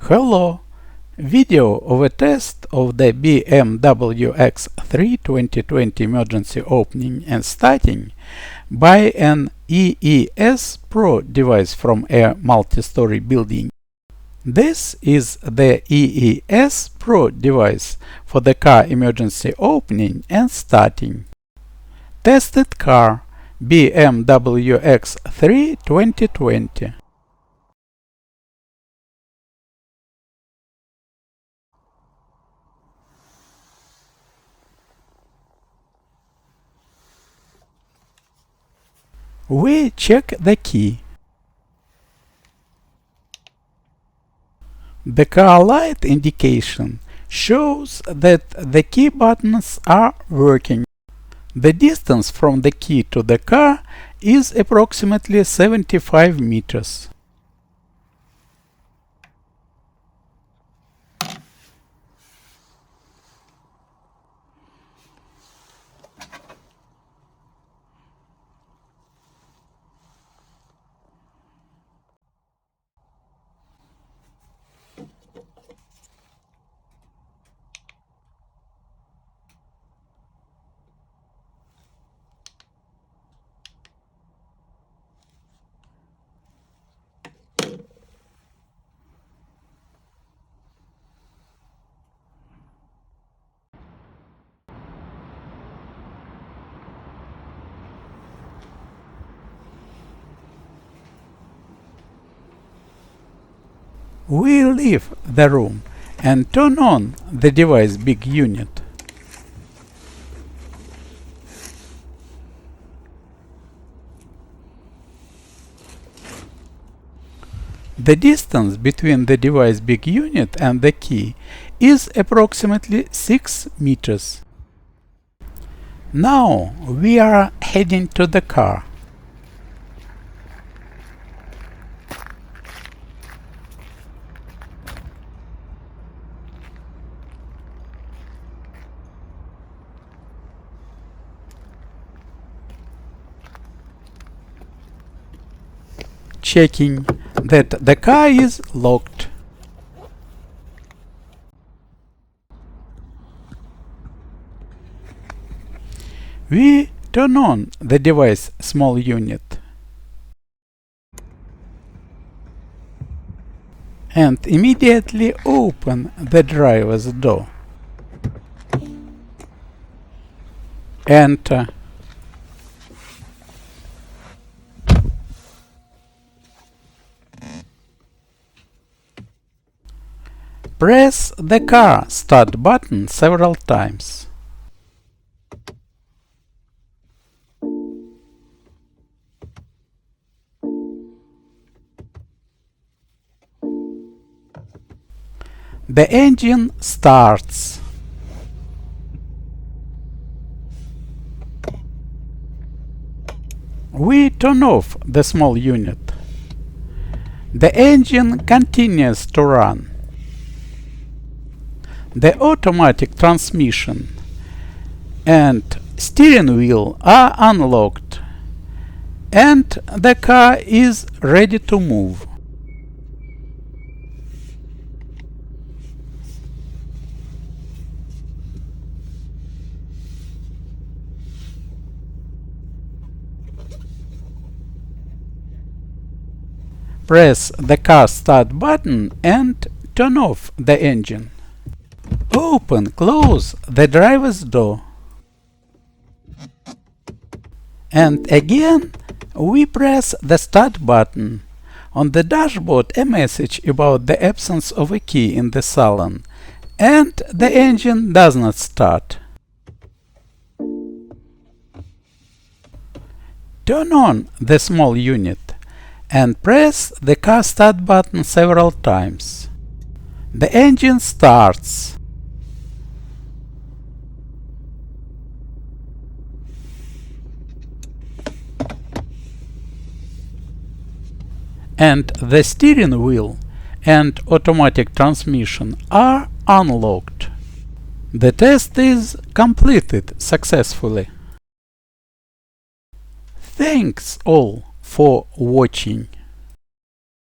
Hello! Video of a test of the BMW X3 2020 emergency opening and starting by an EES PRO device from a multi-story building. This is the EES PRO device for the car emergency opening and starting. Tested car BMW X3 2020. We check the key. The car light indication shows that the key buttons are working. The distance from the key to the car is approximately 75 meters. We leave the room and turn on the device big unit. The distance between the device big unit and the key is approximately 6 meters. Now we are heading to the car. Checking that the car is locked. We turn on the device small unit and immediately open the driver's door. Enter. Press the car start button several times. The engine starts. We turn off the small unit. The engine continues to run. The automatic transmission and steering wheel are unlocked, and the car is ready to move. Press the car start button and turn off the engine. Close the driver's door. And again, we press the start button. On the dashboard, a message about the absence of a key in the salon, and the engine does not start. Turn on the small unit and press the car start button several times. The engine starts. And the steering wheel and automatic transmission are unlocked. The test is completed successfully. Thanks all for watching.